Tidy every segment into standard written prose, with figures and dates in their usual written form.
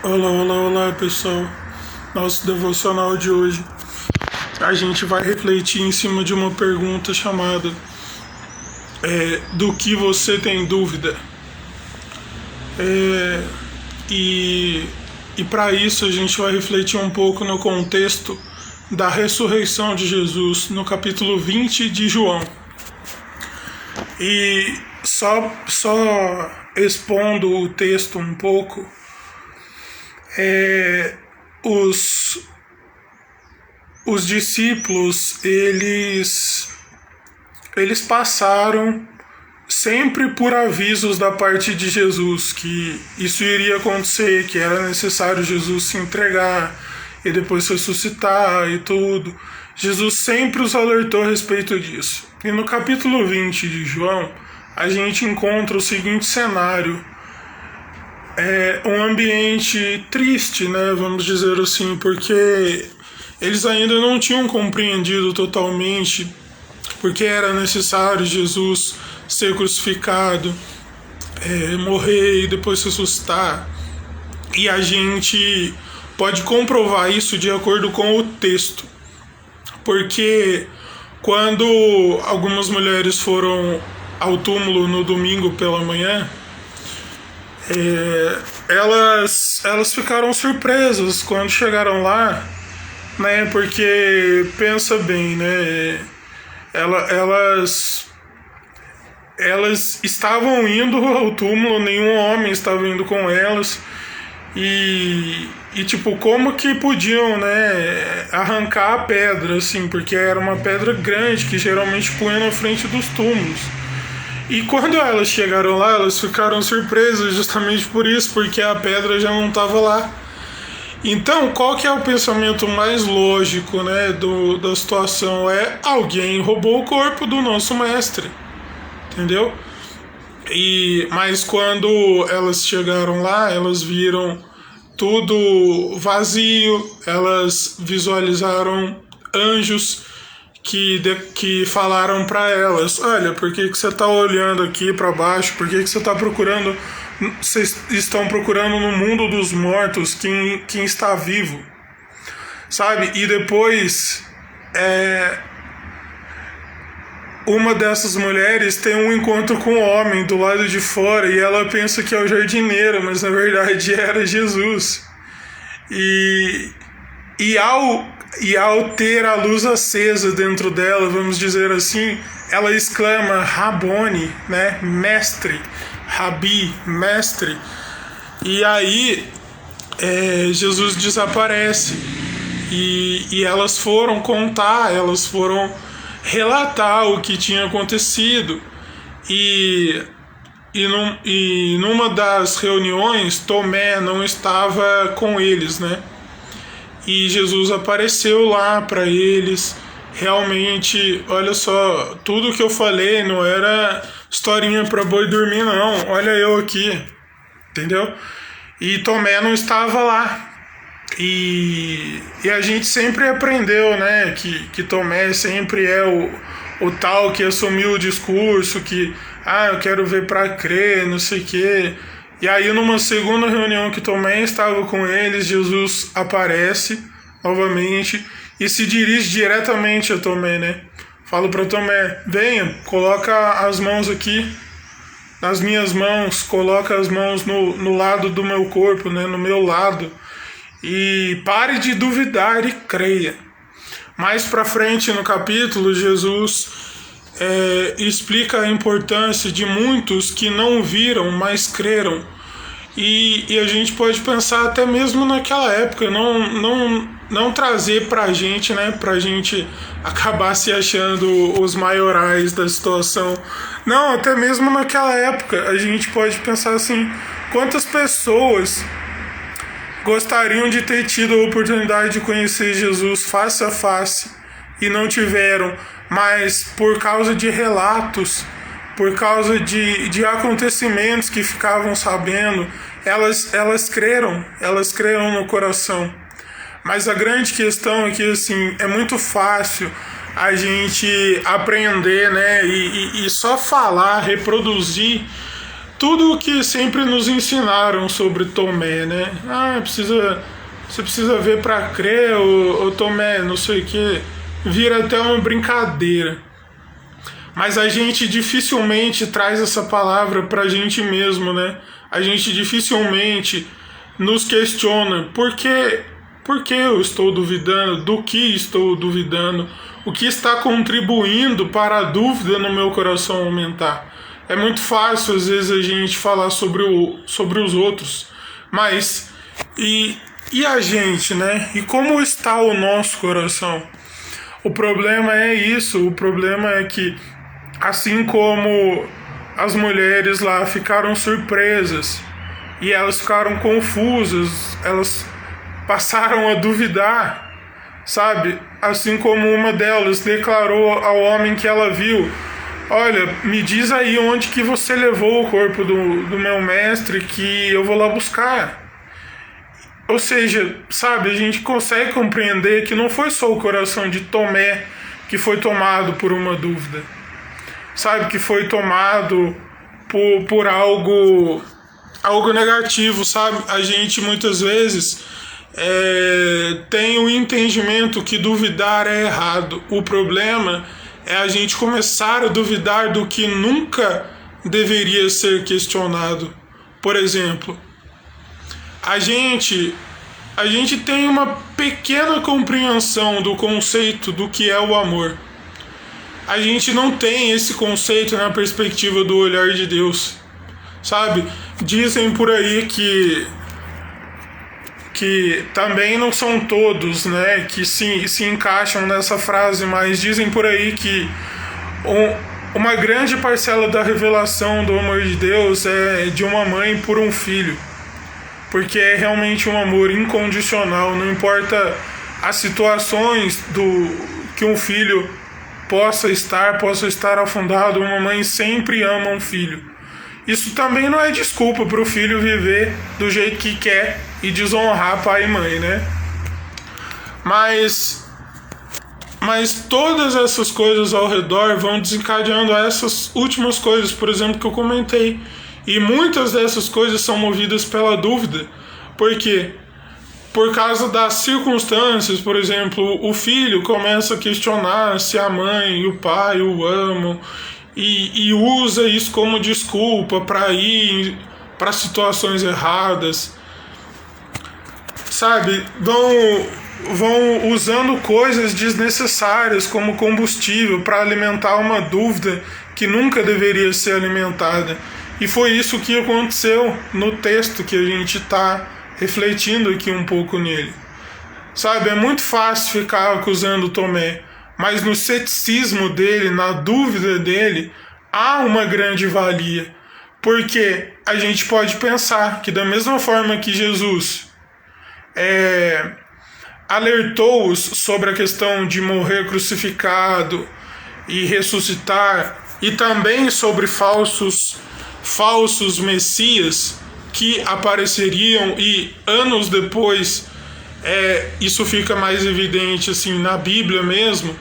Olá, olá, olá, pessoal. Nosso devocional de hoje, a gente vai refletir em cima de uma pergunta chamada do que você tem dúvida? É, e e para isso a gente vai refletir um pouco no contexto da ressurreição de Jesus, no capítulo 20 de João. E só expondo o texto um pouco, os, os discípulos, eles passaram sempre por avisos da parte de Jesus, que isso iria acontecer, que era necessário Jesus se entregar e depois ressuscitar e tudo. Jesus sempre os alertou a respeito disso. E no capítulo 20 de João, a gente encontra o seguinte cenário. Um ambiente triste, né, vamos dizer assim, porque eles ainda não tinham compreendido totalmente porque era necessário Jesus ser crucificado, morrer e depois ressuscitar. E a gente pode comprovar isso de acordo com o texto, porque quando algumas mulheres foram ao túmulo no domingo pela manhã, elas ficaram surpresas quando chegaram lá, né? Porque pensa bem, né? Elas estavam indo ao túmulo, nenhum homem estava indo com elas. E tipo, como que podiam, né, arrancar a pedra, assim, porque era uma pedra grande que geralmente punha na frente dos túmulos. E quando elas chegaram lá, elas ficaram surpresas justamente por isso, porque a pedra já não estava lá. Então, qual que é o pensamento mais lógico, né, da situação? Alguém roubou o corpo do nosso mestre, entendeu? Mas quando elas chegaram lá, elas viram tudo vazio, elas visualizaram anjos que falaram para elas: olha, por que você está olhando aqui para baixo? Por que você está procurando? Vocês estão procurando no mundo dos mortos quem está vivo, sabe? E depois uma dessas mulheres tem um encontro com um homem do lado de fora e ela pensa que é o jardineiro, mas na verdade era Jesus. E ao ter a luz acesa dentro dela, vamos dizer assim, ela exclama Rabone, né? Mestre, Rabi, mestre. E aí Jesus desaparece. E elas foram contar, elas foram relatar o que tinha acontecido. E numa das reuniões, Tomé não estava com eles, né? E Jesus apareceu lá para eles. Realmente, olha só, tudo que eu falei não era historinha para boi dormir, não. Olha eu aqui, entendeu? E Tomé não estava lá. E a gente sempre aprendeu, né, que Tomé sempre é o tal que assumiu o discurso, que eu quero ver para crer, não sei o quê. E aí numa segunda reunião que Tomé estava com eles, Jesus aparece novamente e se dirige diretamente a Tomé, né? Fala para Tomé: venha, coloca as mãos aqui nas minhas mãos, coloca as mãos no lado do meu corpo, né, no meu lado, e pare de duvidar e creia. Mais para frente no capítulo, Jesus explica a importância de muitos que não viram, mas creram. E a gente pode pensar até mesmo naquela época, não trazer pra gente, né, pra gente acabar se achando os maiorais da situação. Não, até mesmo naquela época, a gente pode pensar assim: quantas pessoas gostariam de ter tido a oportunidade de conhecer Jesus face a face e não tiveram, mas por causa de relatos, por causa de acontecimentos que ficavam sabendo, elas creram no coração. Mas a grande questão é que, assim, é muito fácil a gente aprender, né, e só falar, reproduzir tudo o que sempre nos ensinaram sobre Tomé, né? Você precisa ver para crer, o Tomé, não sei o que, vira até uma brincadeira. Mas a gente dificilmente traz essa palavra pra gente mesmo, né? A gente dificilmente nos questiona por que eu estou duvidando, do que estou duvidando, o que está contribuindo para a dúvida no meu coração aumentar. É muito fácil às vezes a gente falar sobre os outros, mas e a gente, né? E como está o nosso coração? O problema é isso, o problema é que assim como as mulheres lá ficaram surpresas e elas ficaram confusas, elas passaram a duvidar, sabe? Assim como uma delas declarou ao homem que ela viu: olha, me diz aí onde que você levou o corpo do meu mestre que eu vou lá buscar. Ou seja, sabe, a gente consegue compreender que não foi só o coração de Tomé que foi tomado por uma dúvida, sabe, que foi tomado por algo negativo, sabe? A gente muitas vezes tem o entendimento que duvidar é errado. O problema é a gente começar a duvidar do que nunca deveria ser questionado. Por exemplo, a gente tem uma pequena compreensão do conceito do que é o amor. A gente não tem esse conceito na perspectiva do olhar de Deus, sabe? Dizem por aí que também não são todos, né, que se encaixam nessa frase, mas dizem por aí que uma grande parcela da revelação do amor de Deus é de uma mãe por um filho, porque é realmente um amor incondicional, não importa as situações que um filho possa estar afundado, uma mãe sempre ama um filho. Isso também não é desculpa para o filho viver do jeito que quer e desonrar pai e mãe, né? Mas todas essas coisas ao redor vão desencadeando essas últimas coisas, por exemplo, que eu comentei. E muitas dessas coisas são movidas pela dúvida. Por quê? Por causa das circunstâncias. Por exemplo, o filho começa a questionar se a mãe e o pai o amam e usa isso como desculpa para ir para situações erradas, sabe? Vão usando coisas desnecessárias como combustível para alimentar uma dúvida que nunca deveria ser alimentada. E foi isso que aconteceu no texto que a gente está refletindo aqui um pouco nele. Sabe, é muito fácil ficar acusando Tomé, mas no ceticismo dele, na dúvida dele, há uma grande valia. Porque a gente pode pensar que da mesma forma que Jesus alertou-os sobre a questão de morrer crucificado e ressuscitar, e também sobre falsos messias que apareceriam e anos depois isso fica mais evidente assim na Bíblia mesmo.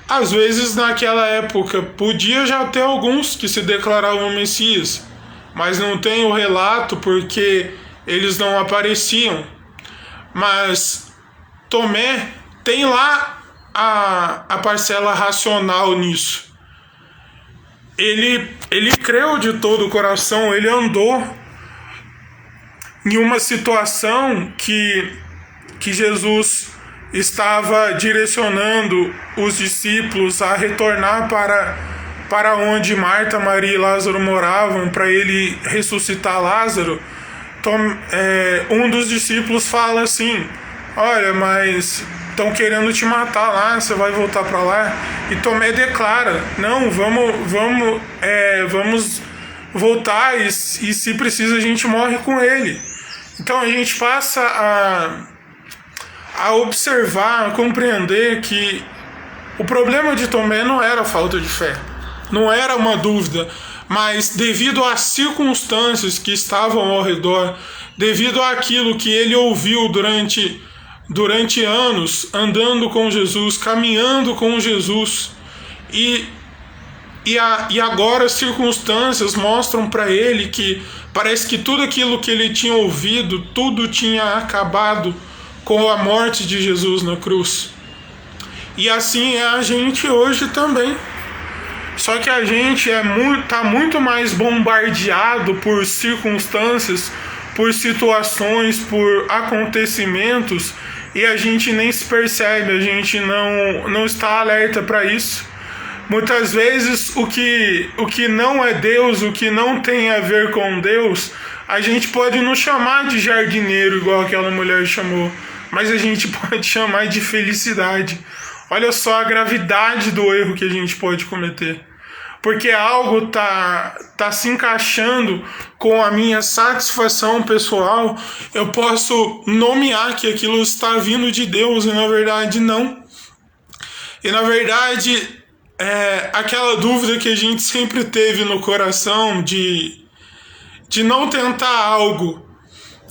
Às vezes naquela época podia já ter alguns que se declaravam messias, mas não tem o relato porque eles não apareciam. Mas Tomé tem lá a parcela racional nisso. Ele creu de todo o coração, ele andou em uma situação que Jesus estava direcionando os discípulos a retornar para onde Marta, Maria e Lázaro moravam, para ele ressuscitar Lázaro. Um dos discípulos fala assim: olha, mas estão querendo te matar lá, você vai voltar para lá? E Tomé declara: não, vamos voltar e se precisa a gente morre com ele. Então a gente passa a observar, a compreender que o problema de Tomé não era a falta de fé, não era uma dúvida, mas devido às circunstâncias que estavam ao redor, devido àquilo que ele ouviu durante anos, andando com Jesus, caminhando com Jesus, e E agora as circunstâncias mostram para ele que parece que tudo aquilo que ele tinha ouvido, tudo tinha acabado com a morte de Jesus na cruz. E assim é a gente hoje também. Só que a gente tá muito mais bombardeado por circunstâncias, por situações, por acontecimentos, e a gente nem se percebe, a gente não está alerta para isso. Muitas vezes o que não é Deus, o que não tem a ver com Deus, a gente pode não chamar de jardineiro igual aquela mulher chamou, mas a gente pode chamar de felicidade. Olha só a gravidade do erro que a gente pode cometer. Porque algo tá se encaixando com a minha satisfação pessoal, eu posso nomear que aquilo está vindo de Deus e na verdade não. E na verdade, aquela dúvida que a gente sempre teve no coração de não tentar algo,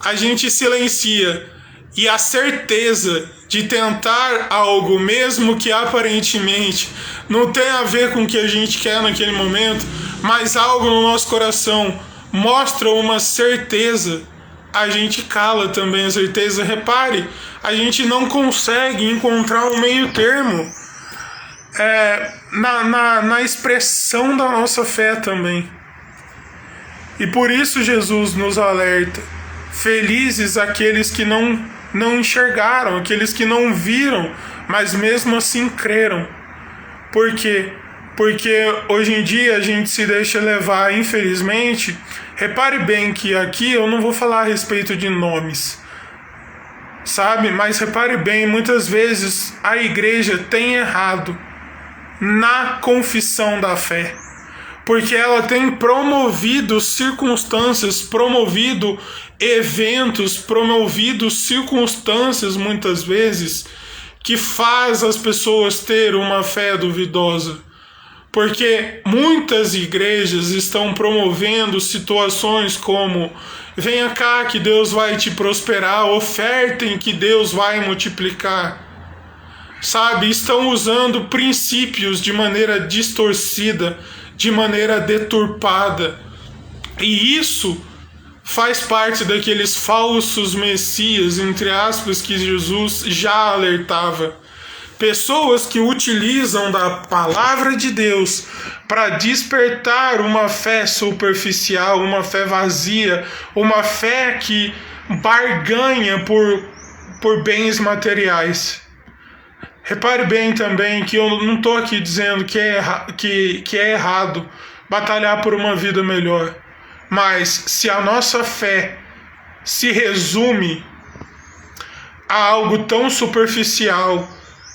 a gente silencia. E a certeza de tentar algo, mesmo que aparentemente não tenha a ver com o que a gente quer naquele momento, mas algo no nosso coração mostra uma certeza, a gente cala também a certeza. Repare, a gente não consegue encontrar um meio termo na expressão da nossa fé também. E por isso Jesus nos alerta: felizes aqueles que não enxergaram, aqueles que não viram, mas mesmo assim creram. Por quê? Porque hoje em dia a gente se deixa levar, infelizmente. Repare bem que aqui eu não vou falar a respeito de nomes, sabe? Mas repare bem, muitas vezes a igreja tem errado na confissão da fé, porque ela tem promovido circunstâncias, promovido eventos, promovido circunstâncias muitas vezes que faz as pessoas ter uma fé duvidosa. Porque muitas igrejas estão promovendo situações como: venha cá que Deus vai te prosperar, ofertem que Deus vai multiplicar. Sabe, estão usando princípios de maneira distorcida, de maneira deturpada. E isso faz parte daqueles falsos messias, entre aspas, que Jesus já alertava. Pessoas que utilizam da palavra de Deus para despertar uma fé superficial, uma fé vazia, uma fé que barganha por bens materiais. Repare bem também que eu não estou aqui dizendo que é errado batalhar por uma vida melhor. Mas se a nossa fé se resume a algo tão superficial,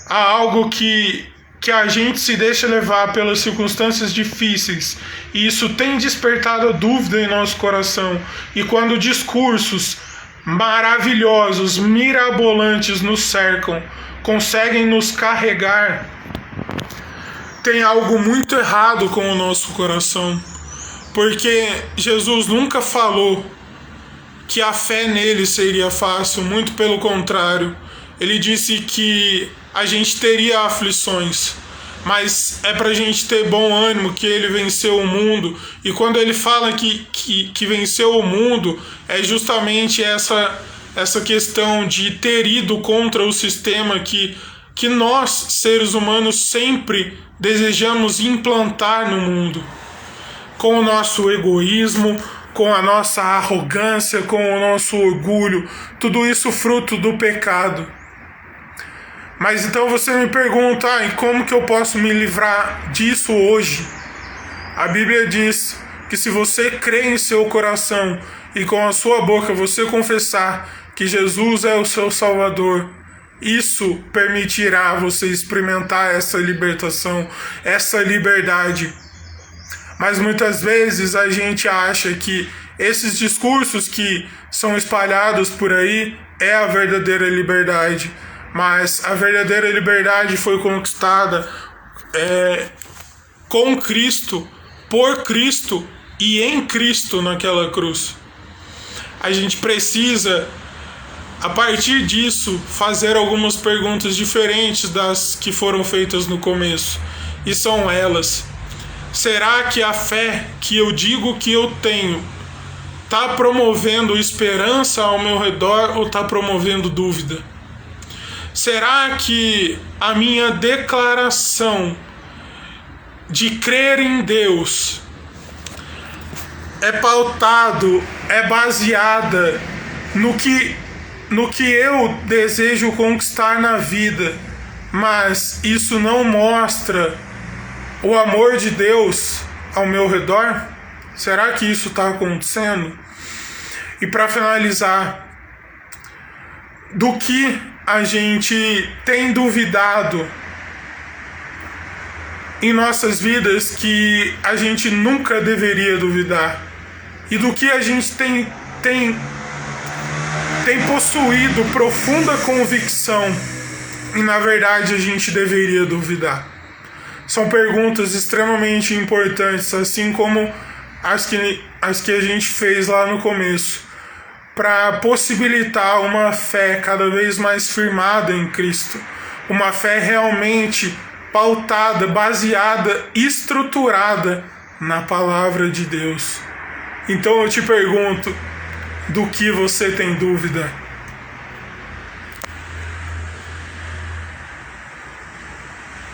a algo que a gente se deixa levar pelas circunstâncias difíceis, e isso tem despertado a dúvida em nosso coração, e quando discursos maravilhosos, mirabolantes nos cercam, conseguem nos carregar, tem algo muito errado com o nosso coração. Porque Jesus nunca falou que a fé nele seria fácil, muito pelo contrário. Ele disse que a gente teria aflições, mas é pra gente ter bom ânimo, que ele venceu o mundo. E quando ele fala que venceu o mundo, é justamente essa questão de ter ido contra o sistema que nós, seres humanos, sempre desejamos implantar no mundo. Com o nosso egoísmo, com a nossa arrogância, com o nosso orgulho, tudo isso fruto do pecado. Mas então você me pergunta: e como que eu posso me livrar disso hoje? A Bíblia diz que se você crê em seu coração e com a sua boca você confessar que Jesus é o seu Salvador, isso permitirá você experimentar essa libertação, essa liberdade. Mas muitas vezes a gente acha que esses discursos que são espalhados por aí é a verdadeira liberdade. Mas a verdadeira liberdade foi conquistada com Cristo, por Cristo e em Cristo naquela cruz. A gente precisa, a partir disso, fazer algumas perguntas diferentes das que foram feitas no começo. E são elas: Será que a fé que eu digo que eu tenho está promovendo esperança ao meu redor ou está promovendo dúvida? Será que a minha declaração de crer em Deus é baseada no que eu desejo conquistar na vida, mas isso não mostra o amor de Deus ao meu redor? Será que isso está acontecendo? E para finalizar, do que a gente tem duvidado em nossas vidas que a gente nunca deveria duvidar? E do que a gente tem possuído profunda convicção e na verdade a gente deveria duvidar? São perguntas extremamente importantes, assim como as que a gente fez lá no começo, para possibilitar uma fé cada vez mais firmada em Cristo, uma fé realmente pautada, baseada, estruturada na palavra de Deus. Então eu te pergunto, do que você tem dúvida?